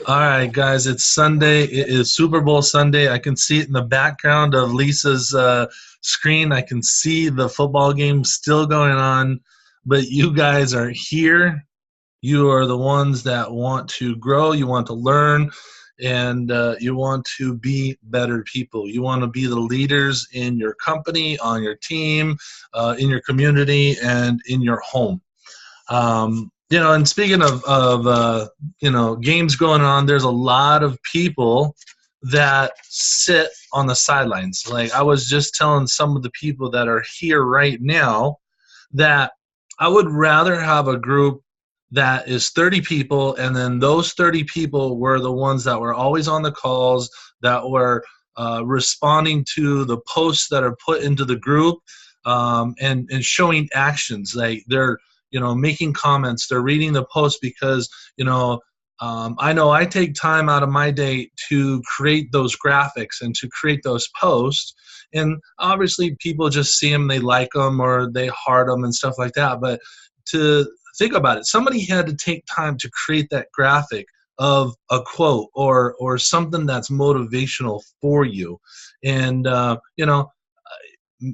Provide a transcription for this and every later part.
All right, guys, it's Sunday. It is Super Bowl Sunday. I can see it in the background of Lisa's screen. I can see the football game still going on, but you guys are here. You are the ones that want to grow, you want to learn, and you want to be better people. You want to be the leaders in your company, on your team, in your community, and in your home. And speaking of games going on, there's a lot of people that sit on the sidelines. Like I was just telling some of the people that are here right now that I would rather have a group that is 30 people, and then those 30 people were the ones that were always on the calls, that were responding to the posts that are put into the group, and showing actions. Like they're making comments, they're reading the post because, I know I take time out of my day to create those graphics and to create those posts. And obviously people just see them, they like them, or they heart them and stuff like that. But to think about it, somebody had to take time to create that graphic of a quote or something that's motivational for you. And,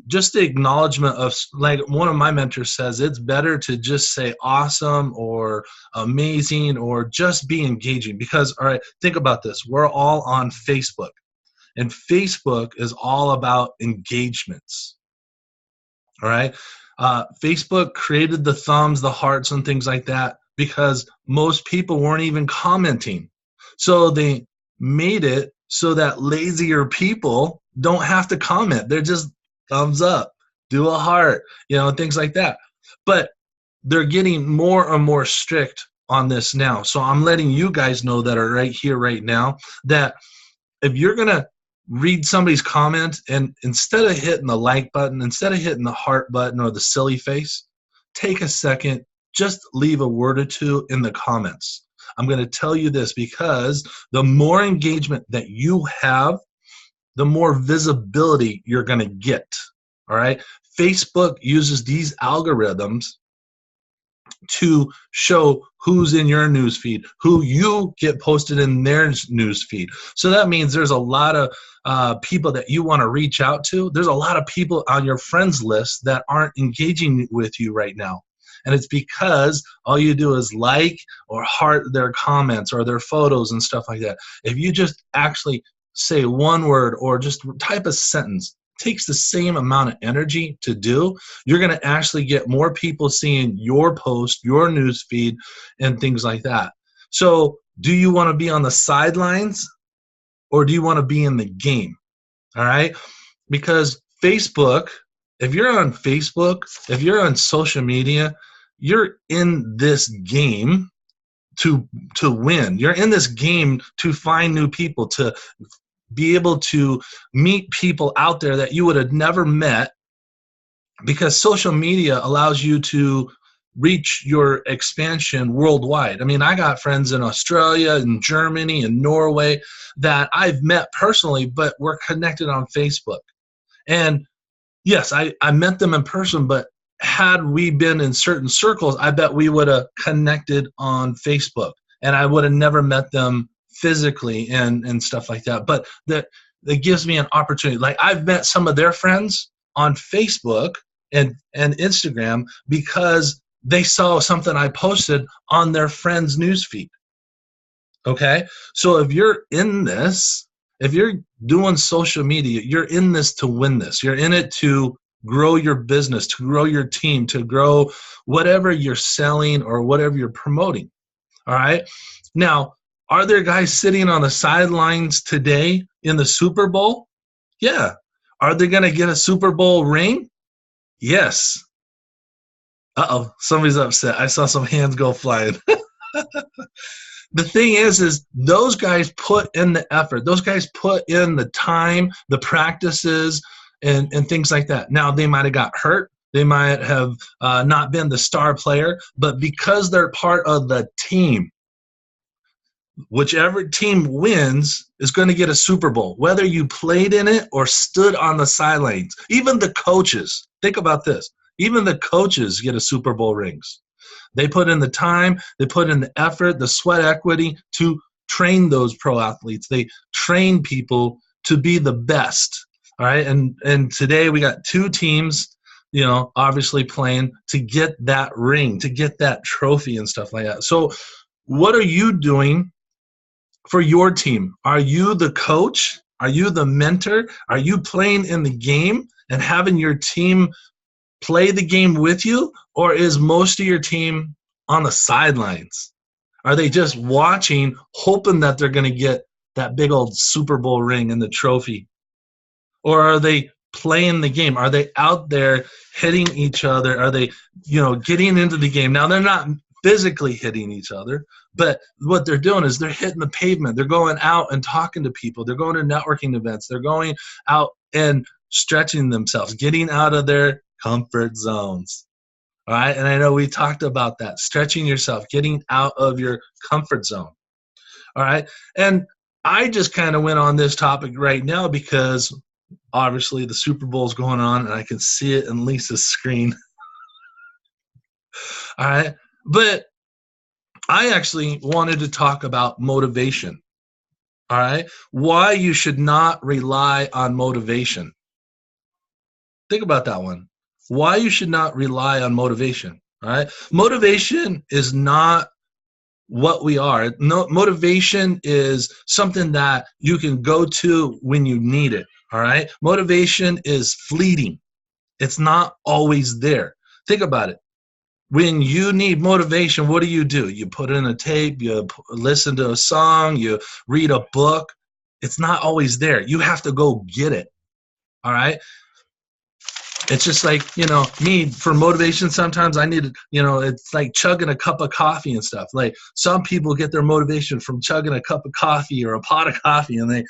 just the acknowledgement of, like one of my mentors says, it's better to just say awesome or amazing or just be engaging. Because, all right, think about this. We're all on Facebook, and Facebook is all about engagements. All right. Facebook created the thumbs, the hearts, and things like that because most people weren't even commenting. So they made it so that lazier people don't have to comment. They're just thumbs up, do a heart, things like that. But they're getting more and more strict on this now. So I'm letting you guys know that are right here, right now, that if you're going to read somebody's comment, and instead of hitting the like button, instead of hitting the heart button or the silly face, take a second, just leave a word or two in the comments. I'm going to tell you this because the more engagement that you have, the more visibility you're going to get. All right. Facebook uses these algorithms to show who's in your newsfeed, who you get posted in their newsfeed. So that means there's a lot of people that you want to reach out to. There's a lot of people on your friends list that aren't engaging with you right now. And it's because all you do is like or heart their comments or their photos and stuff like that. If you just actually say one word or just type a sentence, takes the same amount of energy to do, you're going to actually get more people seeing your post, your news feed, and things like that. So do you want to be on the sidelines or do you want to be in the game? All right? Because Facebook, if you're on Facebook, if you're on social media, you're in this game to win. You're in this game to find new people, to be able to meet people out there that you would have never met, because social media allows you to reach your expansion worldwide. I mean, I got friends in Australia and Germany and Norway that I've met personally, but we're connected on Facebook. And yes, I met them in person, but had we been in certain circles, I bet we would have connected on Facebook, and I would have never met them physically and stuff like that. But that gives me an opportunity. Like I've met some of their friends on Facebook and Instagram because they saw something I posted on their friend's newsfeed. Okay? So if you're in this, if you're doing social media, you're in this to win this. You're in it to grow your business, to grow your team, to grow whatever you're selling or whatever you're promoting. All right? Now, are there guys sitting on the sidelines today in the Super Bowl? Yeah. Are they going to get a Super Bowl ring? Yes. Uh-oh, somebody's upset. I saw some hands go flying. The thing is those guys put in the effort. Those guys put in the time, the practices, and things like that. Now, they might have got hurt. They might have not been the star player, but because they're part of the team, whichever team wins is going to get a Super Bowl, whether you played in it or stood on the sidelines. Even the coaches, think about this, even the coaches get a Super Bowl rings. They put in the time, they put in the effort, the sweat equity to train those pro athletes. They train people to be the best. All right. And today we got two teams, obviously playing to get that ring, to get that trophy and stuff like that. So what are you doing for your team? Are you the coach? Are you the mentor? Are you playing in the game and having your team play the game with you? Or is most of your team on the sidelines? Are they just watching, hoping that they're going to get that big old Super Bowl ring and the trophy? Or are they playing the game? Are they out there hitting each other? Are they, getting into the game? Now, they're not physically hitting each other, but what they're doing is they're hitting the pavement. They're going out and talking to people. They're going to networking events. They're going out and stretching themselves, getting out of their comfort zones. All right. And I know we talked about that, stretching yourself, getting out of your comfort zone. All right. And I just kind of went on this topic right now because obviously the Super Bowl is going on and I can see it in Lisa's screen. All right. But I actually wanted to talk about motivation. All right. Why you should not rely on motivation. Think about that one. Why you should not rely on motivation. All right. Motivation is not what we are. No, motivation is something that you can go to when you need it. All right. Motivation is fleeting. It's not always there. Think about it. When you need motivation, what do? You put in a tape, you listen to a song, you read a book. It's not always there. You have to go get it. All right. It's just like, me for motivation, sometimes I need, it's like chugging a cup of coffee and stuff. Like some people get their motivation from chugging a cup of coffee or a pot of coffee. And they,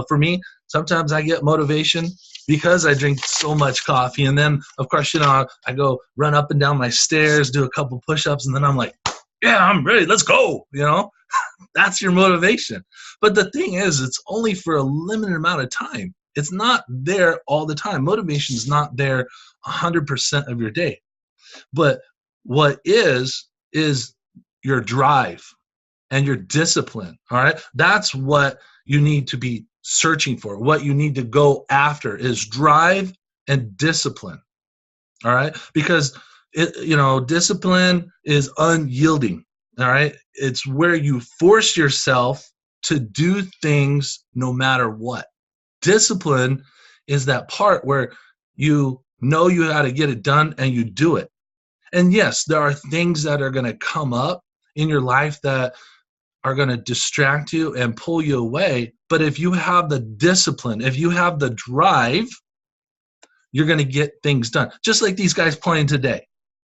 for me, sometimes I get motivation because I drink so much coffee. And then, of course, I go run up and down my stairs, do a couple push-ups, and then I'm like, yeah, I'm ready. Let's go. That's your motivation. But the thing is, it's only for a limited amount of time. It's not there all the time. Motivation is not there 100% of your day. But what is your drive and your discipline. All right. That's what you need to be searching for. What you need to go after is drive and discipline. All right. Because discipline is unyielding. All right. It's where you force yourself to do things no matter what. Discipline is that part where you know you got to get it done and you do it. And yes, there are things that are going to come up in your life that are going to distract you and pull you away. But if you have the discipline, if you have the drive, you're going to get things done. Just like these guys playing today.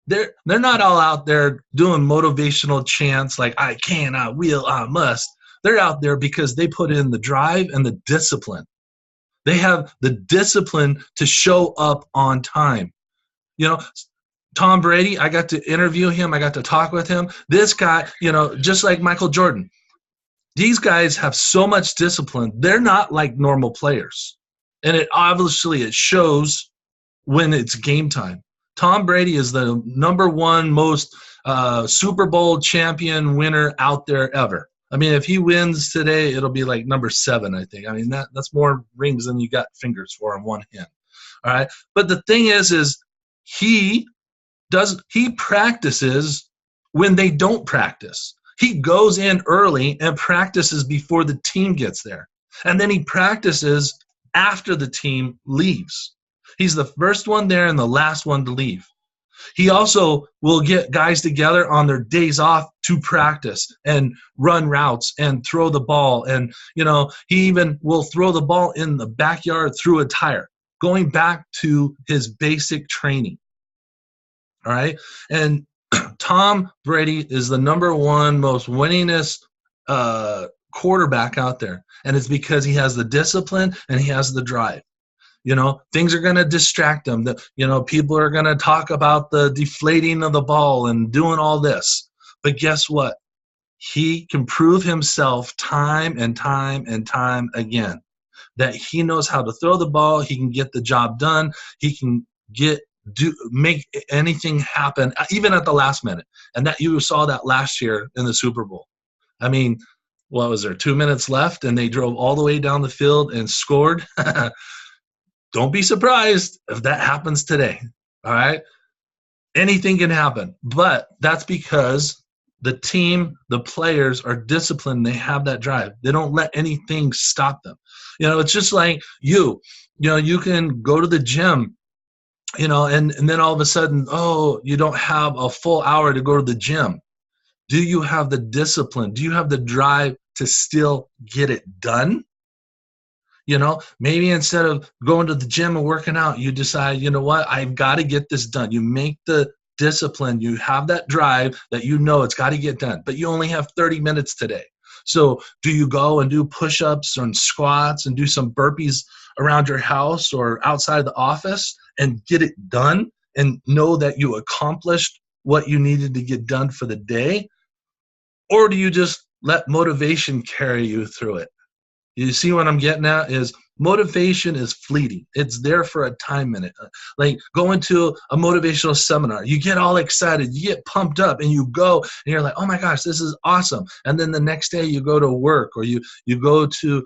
They're not all out there doing motivational chants like I can, I will, I must. They're out there because they put in the drive and the discipline. They have the discipline to show up on time. Tom Brady, I got to interview him. I got to talk with him. This guy, just like Michael Jordan, these guys have so much discipline. They're not like normal players. And it shows when it's game time. Tom Brady is the number one most Super Bowl champion winner out there ever. I mean, if he wins today, it'll be like number 7, I think. I mean, that's more rings than you got fingers for in one hand. All right. But the thing is he practices when they don't practice. He goes in early and practices before the team gets there. And then he practices after the team leaves. He's the first one there and the last one to leave. He also will get guys together on their days off to practice and run routes and throw the ball. And, he even will throw the ball in the backyard through a tire, going back to his basic training. All right. And Tom Brady is the number one most winningest quarterback out there. And it's because he has the discipline and he has the drive. Things are going to distract him. People are going to talk about the deflating of the ball and doing all this. But guess what? He can prove himself time and time and time again that he knows how to throw the ball. He can get the job done. He can get make anything happen, even at the last minute. And that you saw that last year in the Super Bowl. I mean, what was there, 2 minutes left, and they drove all the way down the field and scored? Don't be surprised if that happens today. All right? Anything can happen. But that's because the team, the players are disciplined. They have that drive. They don't let anything stop them. It's just like you can go to the gym, and then all of a sudden, you don't have a full hour to go to the gym. Do you have the discipline? Do you have the drive to still get it done? Maybe instead of going to the gym and working out, you decide, you know what, I've got to get this done. You make the discipline. You have that drive that it's got to get done, but you only have 30 minutes today. So do you go and do push-ups and squats and do some burpees around your house or outside the office and get it done and know that you accomplished what you needed to get done for the day? Or do you just let motivation carry you through it? You see what I'm getting at is motivation is fleeting. It's there for a time minute. Like going to a motivational seminar, you get all excited, you get pumped up, and you go, and you're like, oh my gosh, this is awesome. And then the next day you go to work, or you go to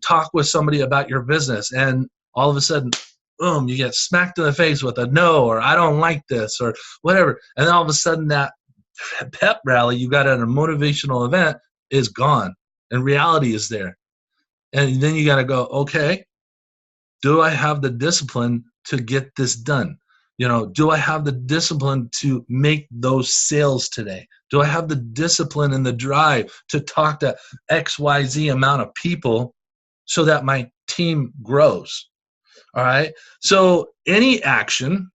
talk with somebody about your business, and all of a sudden, boom, you get smacked in the face with a no, or I don't like this, or whatever. And then all of a sudden that pep rally you got at a motivational event is gone, and reality is there. And then you got to go, okay, do I have the discipline to get this done? Do I have the discipline to make those sales today? Do I have the discipline and the drive to talk to XYZ amount of people so that my team grows? All right. So any action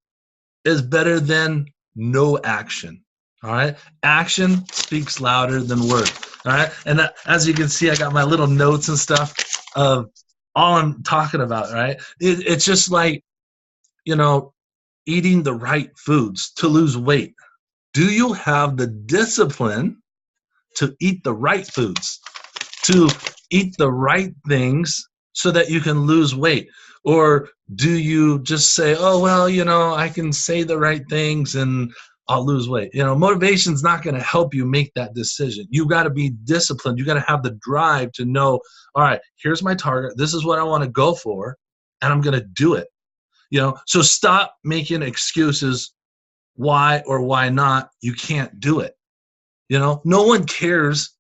is better than no action. All right. Action speaks louder than words. All right. And as you can see, I got my little notes and stuff of all I'm talking about. Right. It's just like, eating the right foods to lose weight. Do you have the discipline to eat the right foods, to eat the right things so that you can lose weight? Or do you just say, oh, well, I can say the right things and I'll lose weight? Motivation's not going to help you make that decision. You got to be disciplined. You got to have the drive to know, all right, here's my target. This is what I want to go for, and I'm going to do it. So stop making excuses why or why not you can't do it. No one cares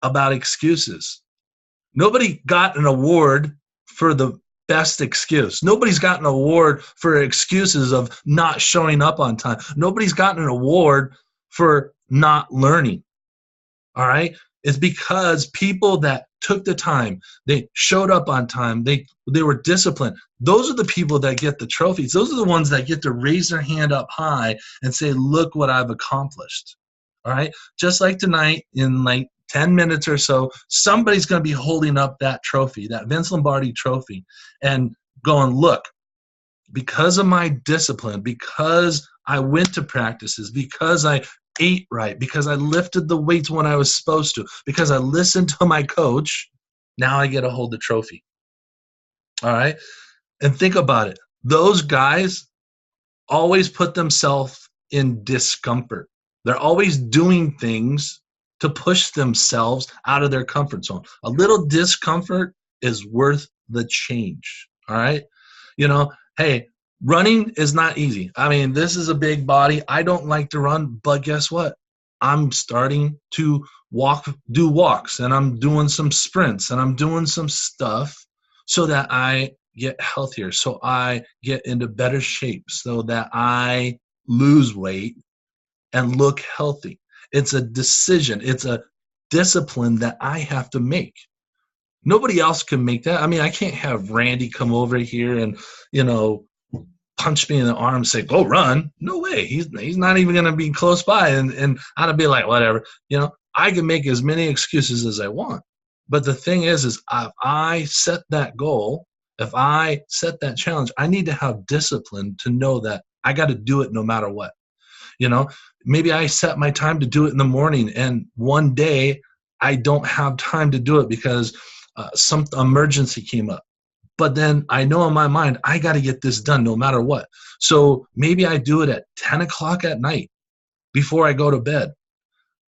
about excuses. Nobody got an award for the best excuse. Nobody's gotten an award for excuses of not showing up on time. Nobody's gotten an award for not learning. All right? It's because people that took the time, they showed up on time, they were disciplined. Those are the people that get the trophies. Those are the ones that get to raise their hand up high and say, look what I've accomplished. All right? Just like tonight, in like 10 minutes or so, somebody's going to be holding up that trophy, that Vince Lombardi trophy, and going, look, because of my discipline, because I went to practices, because I ate right, because I lifted the weights when I was supposed to, because I listened to my coach, now I get to hold the trophy. All right? And think about it. Those guys always put themselves in discomfort. They're always doing things to push themselves out of their comfort zone. A little discomfort is worth the change. All right? Hey, running is not easy. I mean, this is a big body. I don't like to run, but guess what? I'm starting to do walks, and I'm doing some sprints, and I'm doing some stuff so that I get healthier, so I get into better shape, so that I lose weight and look healthy. It's a decision. It's a discipline that I have to make. Nobody else can make that. I mean, I can't have Randy come over here and, punch me in the arm and say, go run. No way. He's not even going to be close by. And I'd be like, whatever. I can make as many excuses as I want. But the thing is if I set that goal, if I set that challenge, I need to have discipline to know that I got to do it no matter what. Maybe I set my time to do it in the morning, and one day I don't have time to do it because some emergency came up. But then I know in my mind, I got to get this done no matter what. So maybe I do it at 10 o'clock at night before I go to bed.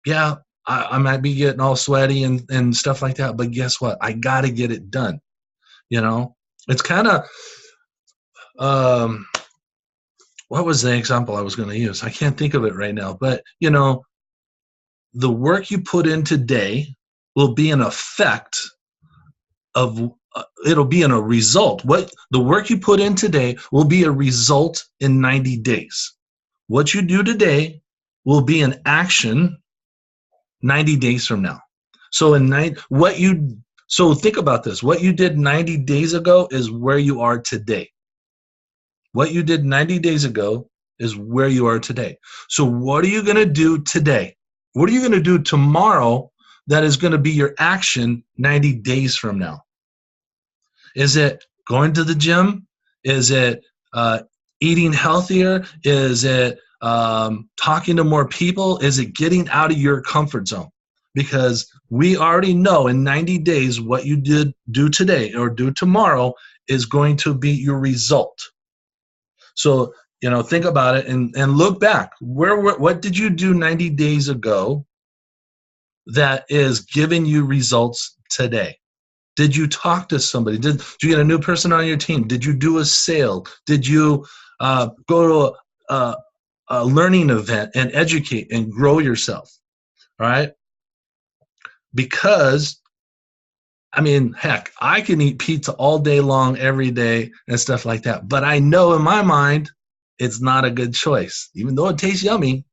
Yeah, I might be getting all sweaty and stuff like that, but guess what? I got to get it done. You know, it's kind of, um, what was the example I was going to use? I can't think of it right now, but you know, the work you put in today will be an effect of, it'll be in a result. What the work you put in today will be a result in 90 days. What you do today will be an action 90 days from now. So so think about this. What you did 90 days ago is where you are today. What you did 90 days ago is where you are today. So what are you going to do today? What are you going to do tomorrow that is going to be your action 90 days from now? Is it going to the gym? Is it eating healthier? Is it talking to more people? Is it getting out of your comfort zone? Because we already know in 90 days what you do today or do tomorrow is going to be your result. So, you know, think about it and look back. What did you do 90 days ago that is giving you results today? Did you talk to somebody? Did you get a new person on your team? Did you do a sale? Did you go to a learning event and educate and grow yourself? All right? Because, I mean, heck, I can eat pizza all day long, every day, and stuff like that. But I know in my mind, it's not a good choice. Even though it tastes yummy,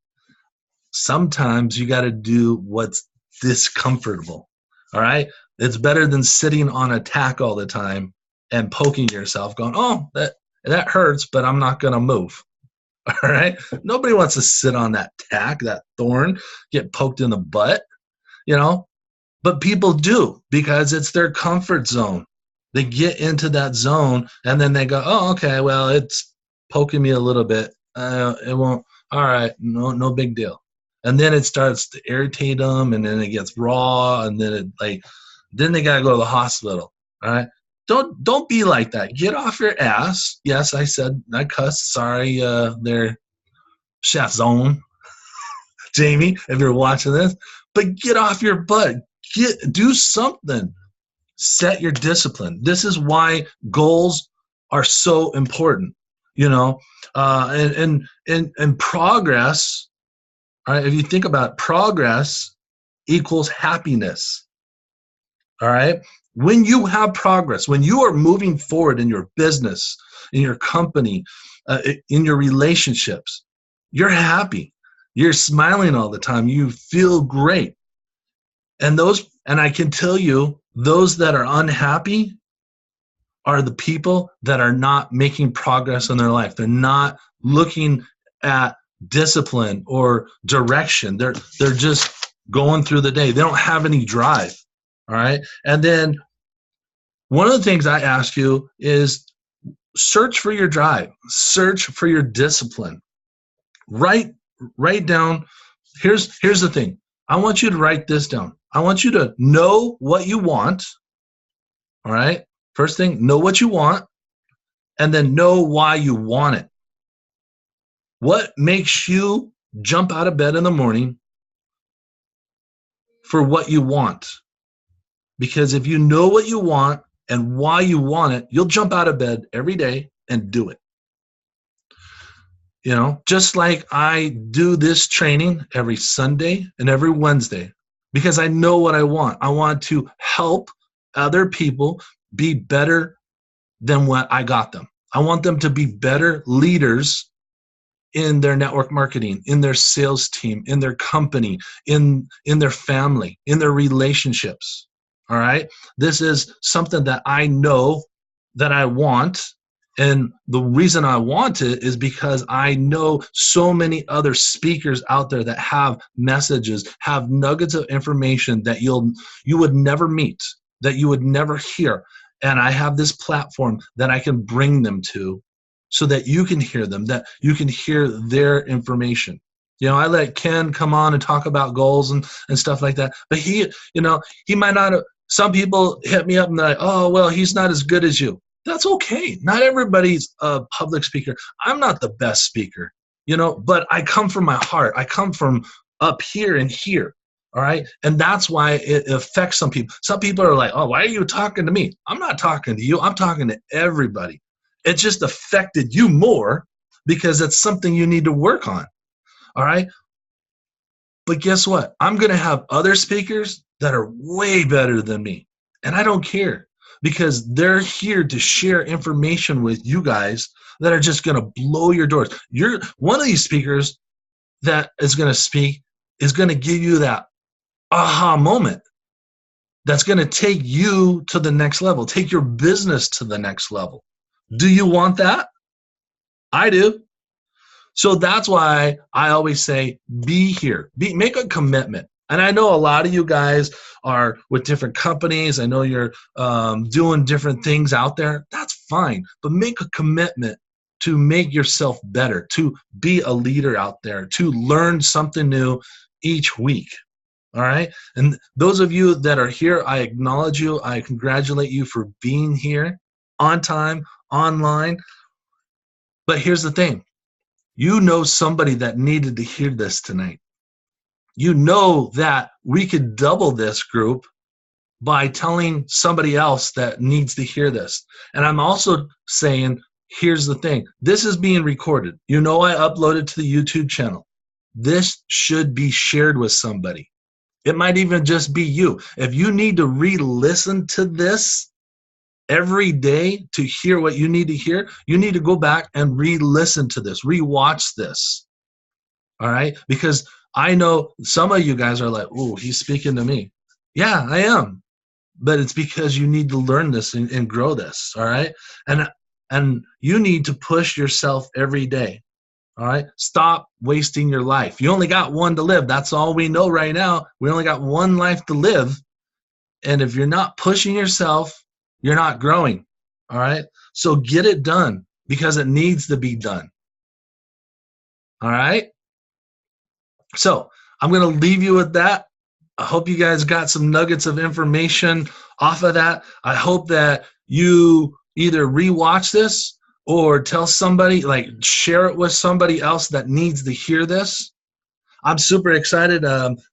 sometimes you got to do what's discomfortable. All right? It's better than sitting on a tack all the time and poking yourself, going, oh, that hurts, but I'm not going to move. All right? Nobody wants to sit on that tack, that thorn, get poked in the butt, you know? But people do because it's their comfort zone. They get into that zone and then they go, oh, okay, well, it's poking me a little bit. It won't, all right, no big deal. And then it starts to irritate them and then it gets raw and then then they got to go to the hospital, all right? Don't be like that. Get off your ass. Yes, I cussed. Sorry, there, Chef Zone, Jamie, if you're watching this. But get off your butt. Do something. Set your discipline. This is why goals are so important. You know, and progress. All right, if you think about it, progress equals happiness. All right. When you have progress, when you are moving forward in your business, in your company, in your relationships, you're happy. You're smiling all the time. You feel great. And I can tell you, those that are unhappy are the people that are not making progress in their life. They're not looking at discipline or direction. They're just going through the day. They don't have any drive. All right. And then one of the things I ask you is search for your drive, search for your discipline. Write down. Here's the thing. I want you to write this down. I want you to know what you want. All right. First thing, know what you want, and then know why you want it. What makes you jump out of bed in the morning for what you want? Because if you know what you want and why you want it, you'll jump out of bed every day and do it. You know, just like I do this training every Sunday and every Wednesday because I know what I want. I want to help other people be better than what I got them. I want them to be better leaders in their network marketing, in their sales team, in their company, in their family, in their relationships. All right. This is something that I know that I want. And the reason I want it is because I know so many other speakers out there that have messages, have nuggets of information that you would never meet, that you would never hear. And I have this platform that I can bring them to so that you can hear them, that you can hear their information. You know, I let Ken come on and talk about goals and stuff like that. But he might not have, some people hit me up and they're like, oh, well, he's not as good as you. That's okay. Not everybody's a public speaker. I'm not the best speaker, but I come from my heart. I come from up here and here. All right. And that's why it affects some people. Some people are like, oh, why are you talking to me? I'm not talking to you. I'm talking to everybody. It just affected you more because it's something you need to work on. All right. But guess what? I'm going to have other speakers that are way better than me. And I don't care because they're here to share information with you guys that are just going to blow your doors. You're one of these speakers that is going to speak is going to give you that aha moment that's going to take you to the next level, take your business to the next level. Do you want that? I do. So that's why I always say, be here, make a commitment. And I know a lot of you guys are with different companies. I know you're doing different things out there. That's fine. But make a commitment to make yourself better, to be a leader out there, to learn something new each week. All right. And those of you that are here, I acknowledge you. I congratulate you for being here on time, online. But here's the thing. You know somebody that needed to hear this tonight. You know that we could double this group by telling somebody else that needs to hear this. And I'm also saying, here's the thing. This is being recorded. I uploaded to the YouTube channel. This should be shared with somebody. It might even just be you. If you need to re-listen to this every day to hear what you need to hear, you need to go back and re-listen to this, re-watch this. All right? Because I know some of you guys are like, oh, he's speaking to me. Yeah, I am. But it's because you need to learn this and grow this. All right? And you need to push yourself every day. All right? Stop wasting your life. You only got one to live. That's all we know right now. We only got one life to live. And if you're not pushing yourself, you're not growing. All right? So get it done because it needs to be done. All right? So I'm going to leave you with that. I hope you guys got some nuggets of information off of that. I hope that you either rewatch this or tell somebody, like share it with somebody else that needs to hear this. I'm super excited.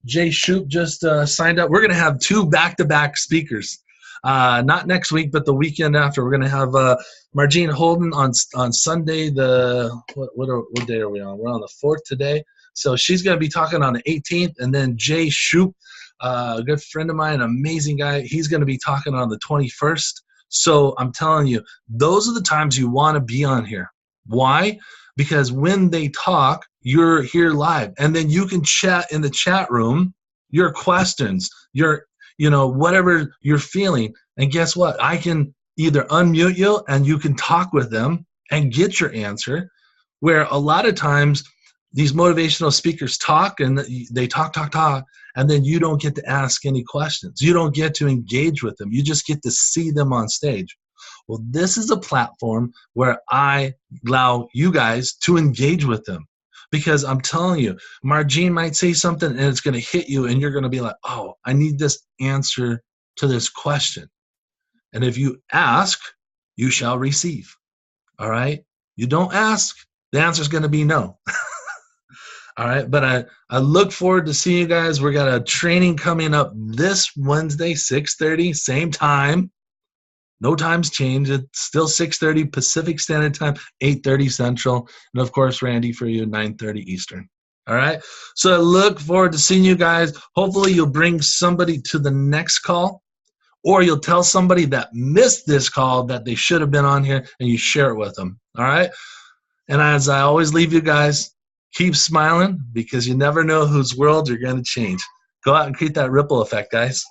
Jay Shoup just signed up. We're going to have 2 back-to-back speakers. Not next week, but the weekend after. We're going to have Margene Holden on Sunday. What day are we on? We're on the 4th today. So she's going to be talking on the 18th. And then Jay Shoup, a good friend of mine, an amazing guy, he's going to be talking on the 21st. So I'm telling you, those are the times you want to be on here. Why? Because when they talk, you're here live. And then you can chat in the chat room your questions, your whatever you're feeling. And guess what? I can either unmute you and you can talk with them and get your answer, where a lot of times these motivational speakers talk and they talk, and then you don't get to ask any questions. You don't get to engage with them. You just get to see them on stage. Well, this is a platform where I allow you guys to engage with them. Because I'm telling you, Margene might say something and it's going to hit you and you're going to be like, oh, I need this answer to this question. And if you ask, you shall receive. All right? You don't ask, the answer is going to be no. All right? But I look forward to seeing you guys. We got a training coming up this Wednesday, 6:30, same time. No time's changed. It's still 6:30 Pacific Standard Time, 8:30 Central. And, of course, Randy for you, 9:30 Eastern. All right? So I look forward to seeing you guys. Hopefully you'll bring somebody to the next call, or you'll tell somebody that missed this call that they should have been on here, and you share it with them. All right? And as I always leave you guys, keep smiling because you never know whose world you're going to change. Go out and create that ripple effect, guys.